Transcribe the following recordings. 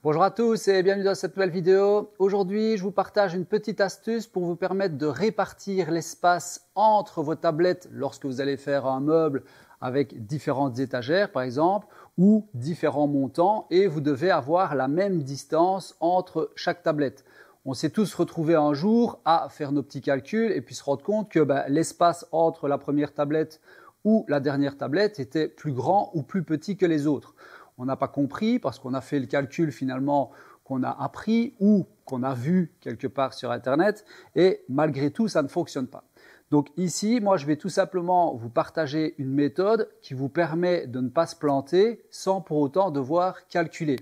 Bonjour à tous et bienvenue dans cette nouvelle vidéo. Aujourd'hui, je vous partage une petite astuce pour vous permettre de répartir l'espace entre vos tablettes lorsque vous allez faire un meuble avec différentes étagères par exemple ou différents montants et vous devez avoir la même distance entre chaque tablette. On s'est tous retrouvés un jour à faire nos petits calculs et puis se rendre compte que l'espace entre la première tablette ou la dernière tablette était plus grand ou plus petit que les autres. On n'a pas compris parce qu'on a fait le calcul finalement qu'on a appris ou qu'on a vu quelque part sur Internet et malgré tout, ça ne fonctionne pas. Donc ici, moi, je vais tout simplement vous partager une méthode qui vous permet de ne pas se planter sans pour autant devoir calculer.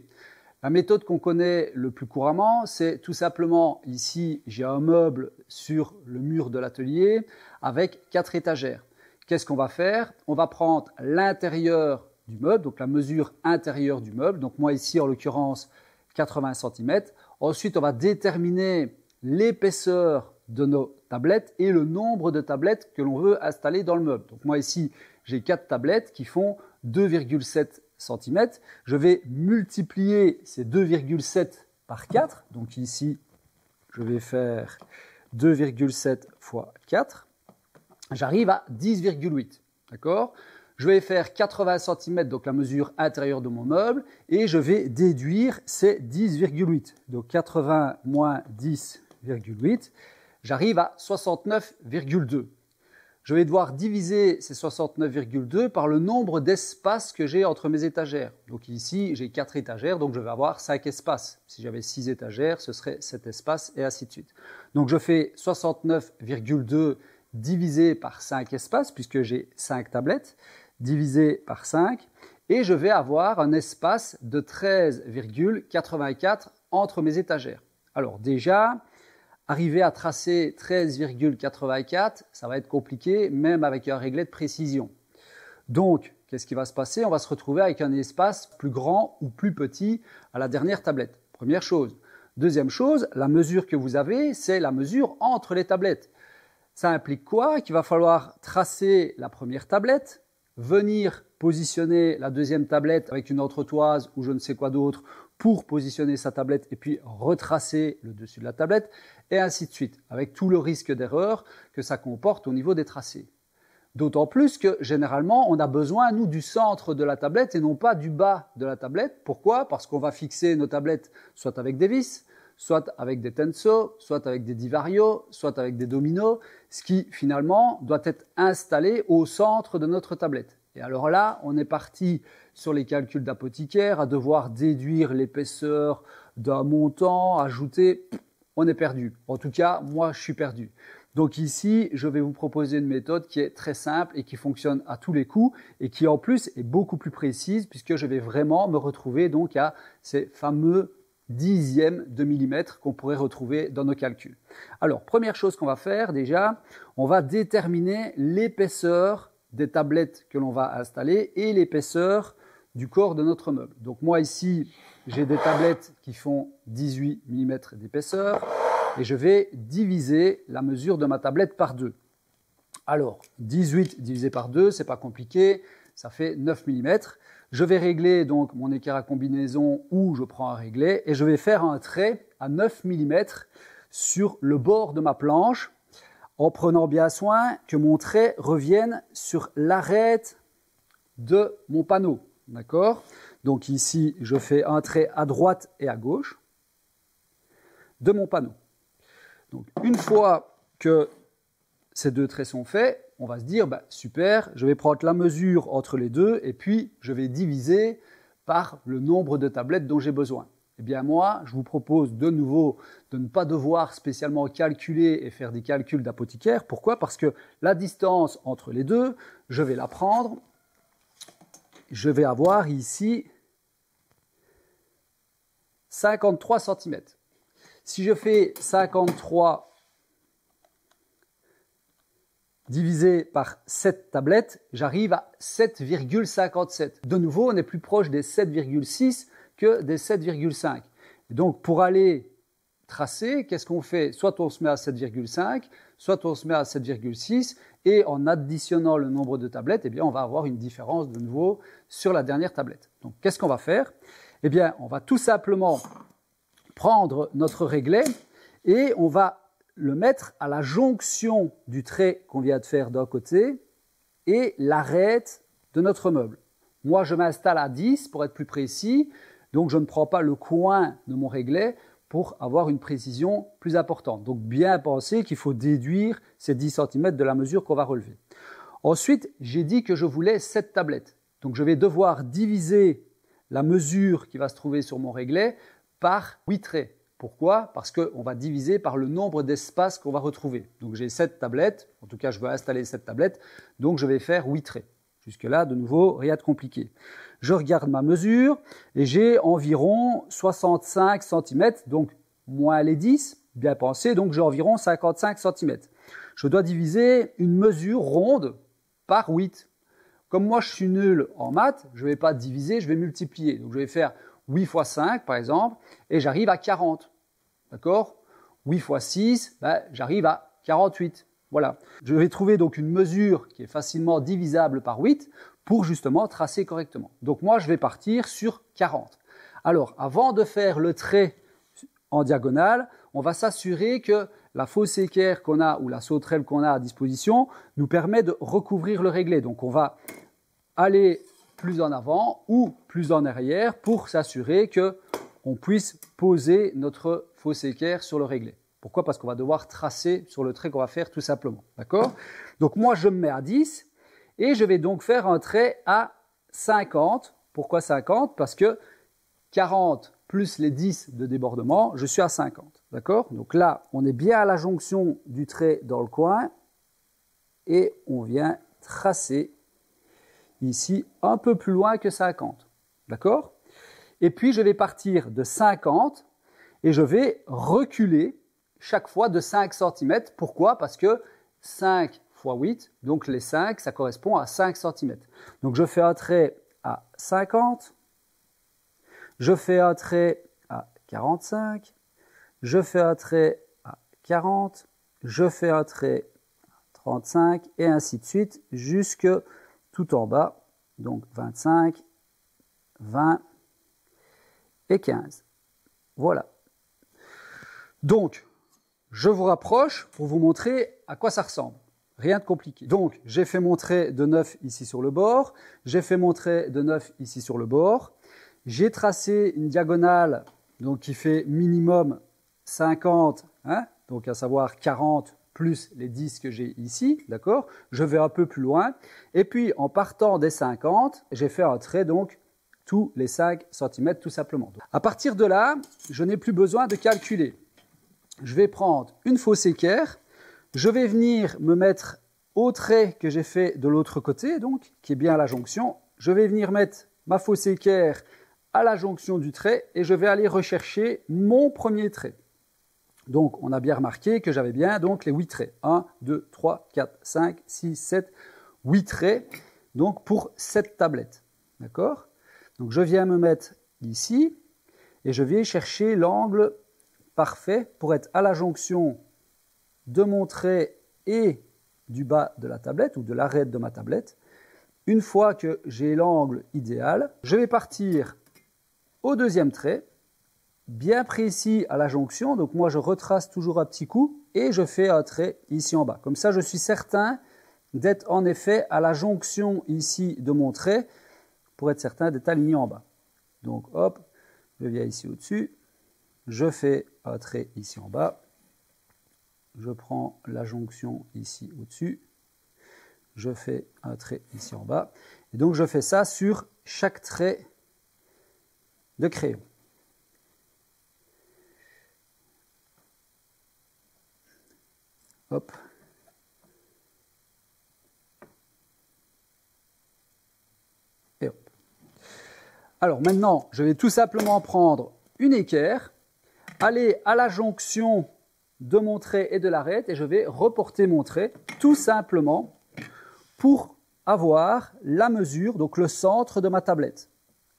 La méthode qu'on connaît le plus couramment, c'est tout simplement ici, j'ai un meuble sur le mur de l'atelier avec 4 étagères. Qu'est-ce qu'on va faire? On va prendre l'intérieur du meuble, donc la mesure intérieure du meuble. Donc moi ici, en l'occurrence, 80 cm. Ensuite, on va déterminer l'épaisseur de nos tablettes et le nombre de tablettes que l'on veut installer dans le meuble. Donc moi ici, j'ai 4 tablettes qui font 2,7 cm. Je vais multiplier ces 2,7 par 4. Donc ici, je vais faire 2,7 fois 4. J'arrive à 10,8. D'accord ? Je vais faire 80 cm, donc la mesure intérieure de mon meuble, et je vais déduire ces 10,8. Donc 80 moins 10,8, j'arrive à 69,2. Je vais devoir diviser ces 69,2 par le nombre d'espaces que j'ai entre mes étagères. Donc ici, j'ai 4 étagères, donc je vais avoir 5 espaces. Si j'avais 6 étagères, ce serait 7 espaces, et ainsi de suite. Donc je fais 69,2 divisé par 5 espaces, puisque j'ai 5 tablettes, divisé par 5, et je vais avoir un espace de 13,84 entre mes étagères. Alors déjà, arriver à tracer 13,84, ça va être compliqué, même avec un réglet de précision. Donc, qu'est-ce qui va se passer? On va se retrouver avec un espace plus grand ou plus petit à la dernière tablette. Première chose. Deuxième chose, la mesure que vous avez, c'est la mesure entre les tablettes. Ça implique quoi? Qu'il va falloir tracer la première tablette, venir positionner la deuxième tablette avec une autre toise ou je ne sais quoi d'autre pour positionner sa tablette et puis retracer le dessus de la tablette et ainsi de suite, avec tout le risque d'erreur que ça comporte au niveau des tracés. D'autant plus que généralement, on a besoin, nous, du centre de la tablette et non pas du bas de la tablette. Pourquoi? Parce qu'on va fixer nos tablettes soit avec des vis, soit avec des tenceaux, soit avec des divarios, soit avec des dominos, ce qui finalement doit être installé au centre de notre tablette. Et alors là, on est parti sur les calculs d'apothicaire, à devoir déduire l'épaisseur d'un montant, ajouter, on est perdu. En tout cas, moi je suis perdu. Donc ici, je vais vous proposer une méthode qui est très simple et qui fonctionne à tous les coups et qui en plus est beaucoup plus précise puisque je vais vraiment me retrouver donc à ces fameux dixièmes de millimètre qu'on pourrait retrouver dans nos calculs. Alors, première chose qu'on va faire déjà, on va déterminer l'épaisseur des tablettes que l'on va installer et l'épaisseur du corps de notre meuble. Donc moi ici, j'ai des tablettes qui font 18 mm d'épaisseur et je vais diviser la mesure de ma tablette par 2. Alors, 18 divisé par 2, c'est pas compliqué, ça fait 9 mm. Je vais régler donc mon écart à combinaison ou je prends un réglet et je vais faire un trait à 9 mm sur le bord de ma planche en prenant bien soin que mon trait revienne sur l'arête de mon panneau. D'accord? Donc ici, je fais un trait à droite et à gauche de mon panneau. Donc une fois que ces deux traits sont faits, on va se dire, super, je vais prendre la mesure entre les deux et puis je vais diviser par le nombre de tablettes dont j'ai besoin. Eh bien moi, je vous propose de nouveau de ne pas devoir spécialement calculer et faire des calculs d'apothicaire. Pourquoi? Parce que la distance entre les deux, je vais la prendre. Je vais avoir ici 53 cm. Si je fais 53 divisé par 7 tablettes, j'arrive à 7,57. De nouveau, on est plus proche des 7,6 que des 7,5. Donc, pour aller tracer, qu'est-ce qu'on fait? Soit on se met à 7,5, soit on se met à 7,6, et en additionnant le nombre de tablettes, eh bien, on va avoir une différence de nouveau sur la dernière tablette. Donc, qu'est-ce qu'on va faire? Eh bien, on va tout simplement prendre notre réglet et on va le mettre à la jonction du trait qu'on vient de faire d'un côté et l'arête de notre meuble. Moi, je m'installe à 10 pour être plus précis, donc je ne prends pas le coin de mon réglet pour avoir une précision plus importante. Donc bien penser qu'il faut déduire ces 10 cm de la mesure qu'on va relever. Ensuite, j'ai dit que je voulais 7 tablettes. Donc je vais devoir diviser la mesure qui va se trouver sur mon réglet par 8 traits. Pourquoi? Parce qu'on va diviser par le nombre d'espaces qu'on va retrouver. Donc j'ai 7 tablettes, en tout cas je veux installer 7 tablettes, donc je vais faire 8 traits. Jusque-là, de nouveau, rien de compliqué. Je regarde ma mesure et j'ai environ 65 cm, donc moins les 10, bien pensé, donc j'ai environ 55 cm. Je dois diviser une mesure ronde par 8. Comme moi je suis nul en maths, je ne vais pas diviser, je vais multiplier. Donc je vais faire 8 fois 5 par exemple, et j'arrive à 40. D'accord? 8 fois 6, j'arrive à 48. Voilà. Je vais trouver donc une mesure qui est facilement divisable par 8 pour justement tracer correctement. Donc moi, je vais partir sur 40. Alors, avant de faire le trait en diagonale, on va s'assurer que la fausse équerre qu'on a ou la sauterelle qu'on a à disposition nous permet de recouvrir le réglet. Donc on va aller plus en avant ou plus en arrière pour s'assurer qu'on puisse poser notre fausse équerre sur le réglet. Pourquoi? Parce qu'on va devoir tracer sur le trait qu'on va faire tout simplement. D'accord? Donc moi je me mets à 10 et je vais donc faire un trait à 50. Pourquoi 50? Parce que 40 plus les 10 de débordement, je suis à 50. D'accord? Donc là, on est bien à la jonction du trait dans le coin et on vient tracer ici un peu plus loin que 50. D'accord? Et puis je vais partir de 50 et je vais reculer chaque fois de 5 cm. Pourquoi? Parce que 5 fois 8, donc les 5, ça correspond à 5 cm. Donc je fais un trait à 50, je fais un trait à 45, je fais un trait à 40, je fais un trait à 35 et ainsi de suite jusque tout en bas. Donc 25, 20 et 15. Voilà. Donc, je vous rapproche pour vous montrer à quoi ça ressemble. Rien de compliqué. Donc, j'ai fait mon trait de 9 ici sur le bord. J'ai fait mon trait de 9 ici sur le bord. J'ai tracé une diagonale donc, qui fait minimum 50, donc à savoir 40 plus les 10 que j'ai ici, d'accord? Je vais un peu plus loin. Et puis, en partant des 50, j'ai fait un trait donc tous les 5 cm tout simplement. À partir de là, je n'ai plus besoin de calculer. Je vais prendre une fausse équerre, je vais venir me mettre au trait que j'ai fait de l'autre côté, donc, qui est bien à la jonction. Je vais venir mettre ma fausse équerre à la jonction du trait et je vais aller rechercher mon premier trait. Donc, on a bien remarqué que j'avais bien donc les 8 traits. 1, 2, 3, 4, 5, 6, 7, 8 traits, donc pour 7 tablettes. D'accord? Donc, je viens me mettre ici et je vais chercher l'angle parfait pour être à la jonction de mon trait et du bas de la tablette ou de l'arête de ma tablette. Une fois que j'ai l'angle idéal, je vais partir au deuxième trait, bien précis à la jonction. Donc moi, je retrace toujours un petit coup et je fais un trait ici en bas. Comme ça, je suis certain d'être en effet à la jonction ici de mon trait pour être certain d'être aligné en bas. Donc hop, je viens ici au-dessus. Je fais un trait ici en bas, je prends la jonction ici au-dessus, je fais un trait ici en bas, et donc je fais ça sur chaque trait de crayon. Hop. Et hop. Alors maintenant, je vais tout simplement prendre une équerre, aller à la jonction de mon trait et de l'arête et je vais reporter mon trait tout simplement pour avoir la mesure, donc le centre de ma tablette.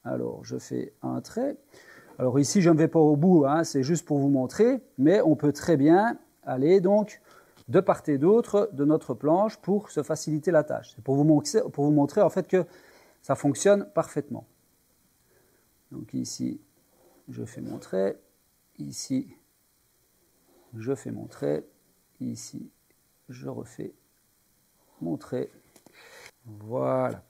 Alors je fais un trait. Alors ici je ne vais pas au bout, c'est juste pour vous montrer, mais on peut très bien aller donc de part et d'autre de notre planche pour se faciliter la tâche. C'est pour vous montrer en fait que ça fonctionne parfaitement. Donc ici, je fais mon trait. Ici, je fais mon trait. Ici, je refais mon trait. Voilà.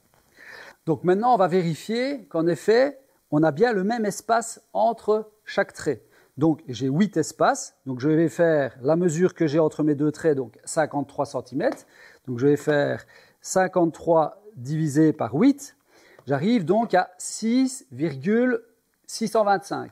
Donc maintenant, on va vérifier qu'en effet, on a bien le même espace entre chaque trait. Donc j'ai 8 espaces, donc je vais faire la mesure que j'ai entre mes deux traits, donc 53 cm. Donc je vais faire 53 divisé par 8. J'arrive donc à 6,625.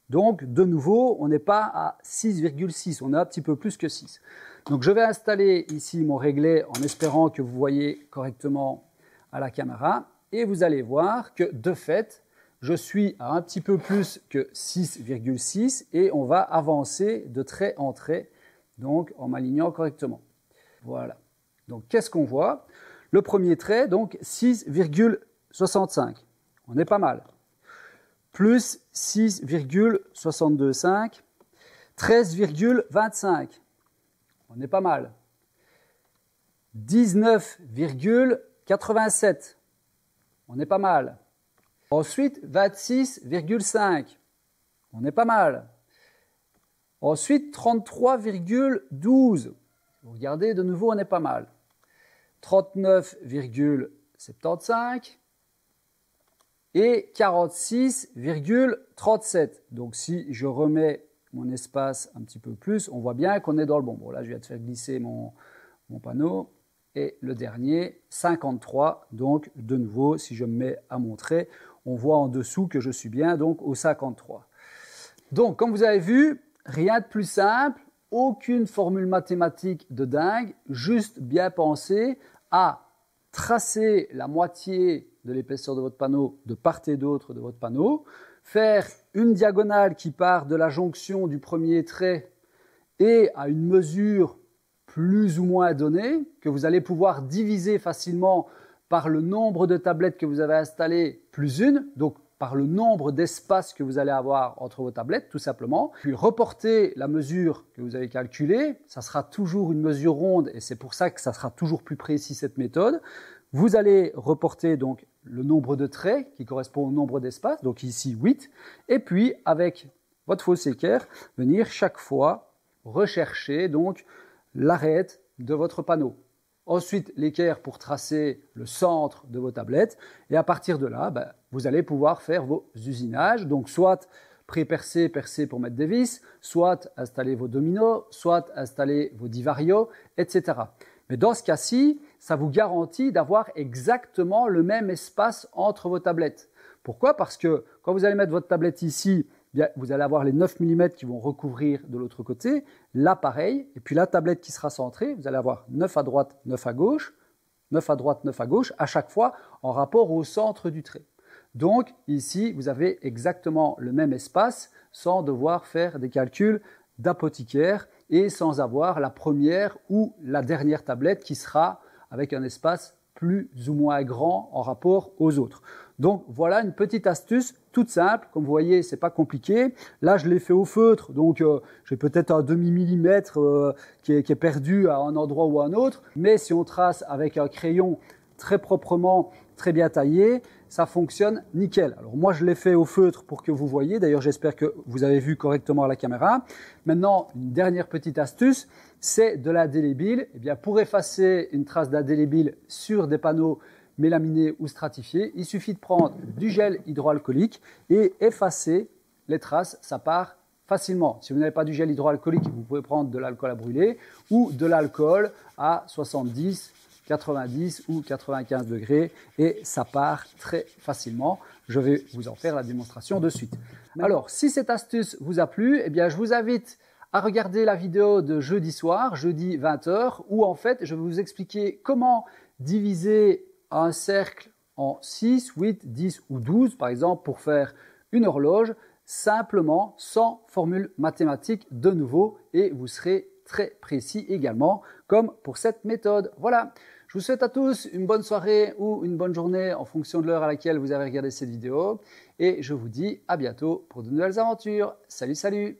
Donc de nouveau, on n'est pas à 6,6, on est un petit peu plus que 6. Donc je vais installer ici mon réglet en espérant que vous voyez correctement à la caméra. Et vous allez voir que de fait, je suis à un petit peu plus que 6,6 et on va avancer de trait en trait, donc en m'alignant correctement. Voilà. Donc qu'est-ce qu'on voit? Le premier trait, donc 6,65. On est pas mal. Plus 6,625. 13,25. On est pas mal. 19,87. On est pas mal. Ensuite, 26,5. On est pas mal. Ensuite, 33,12. Vous regardez, de nouveau, on est pas mal. 39,75 et 46,37. Donc si je remets mon espace un petit peu plus, on voit bien qu'on est dans le bon. Bon, là, je viens de faire glisser mon panneau. Et le dernier, 53. Donc, de nouveau, si je me mets à mon trait, on voit en dessous que je suis bien donc au 53. Donc, comme vous avez vu, rien de plus simple, aucune formule mathématique de dingue, juste bien penser à tracer la moitié de l'épaisseur de votre panneau de part et d'autre de votre panneau, faire une diagonale qui part de la jonction du premier trait et à une mesure plus ou moins donnée, que vous allez pouvoir diviser facilement par le nombre de tablettes que vous avez installées plus une, donc par le nombre d'espaces que vous allez avoir entre vos tablettes, tout simplement. Puis reporter la mesure que vous avez calculée, ça sera toujours une mesure ronde et c'est pour ça que ça sera toujours plus précis cette méthode. Vous allez reporter donc le nombre de traits qui correspond au nombre d'espaces, donc ici 8, et puis avec votre fausse équerre, venir chaque fois rechercher donc l'arête de votre panneau. Ensuite, l'équerre pour tracer le centre de vos tablettes. Et à partir de là, vous allez pouvoir faire vos usinages. Donc, soit pré-percer, percer pour mettre des vis, soit installer vos dominos, soit installer vos divarios, etc. Mais dans ce cas-ci, ça vous garantit d'avoir exactement le même espace entre vos tablettes. Pourquoi? Parce que quand vous allez mettre votre tablette ici, bien, vous allez avoir les 9 mm qui vont recouvrir de l'autre côté, là pareil, et puis la tablette qui sera centrée, vous allez avoir 9 à droite, 9 à gauche, 9 à droite, 9 à gauche, à chaque fois en rapport au centre du trait. Donc ici, vous avez exactement le même espace sans devoir faire des calculs d'apothicaire et sans avoir la première ou la dernière tablette qui sera avec un espace plus ou moins grand en rapport aux autres. Donc voilà une petite astuce toute simple, comme vous voyez c'est pas compliqué. Là je l'ai fait au feutre, donc j'ai peut-être un demi-millimètre qui est perdu à un endroit ou à un autre, mais si on trace avec un crayon très proprement, très bien taillé, ça fonctionne nickel. Alors moi je l'ai fait au feutre pour que vous voyez, d'ailleurs j'espère que vous avez vu correctement à la caméra. Maintenant une dernière petite astuce, c'est de l'indélébile. Eh bien pour effacer une trace d'indélébile sur des panneaux mélaminés ou stratifiés, il suffit de prendre du gel hydroalcoolique et effacer les traces, ça part facilement. Si vous n'avez pas du gel hydroalcoolique, vous pouvez prendre de l'alcool à brûler ou de l'alcool à 70, 90 ou 95 degrés et ça part très facilement. Je vais vous en faire la démonstration de suite. Alors, si cette astuce vous a plu, eh bien, je vous invite à regarder la vidéo de jeudi soir, jeudi 20h, où en fait, je vais vous expliquer comment diviser un cercle en 6, 8, 10 ou 12, par exemple, pour faire une horloge, simplement, sans formule mathématique de nouveau, et vous serez très précis également, comme pour cette méthode. Voilà, je vous souhaite à tous une bonne soirée ou une bonne journée en fonction de l'heure à laquelle vous avez regardé cette vidéo, et je vous dis à bientôt pour de nouvelles aventures. Salut, salut!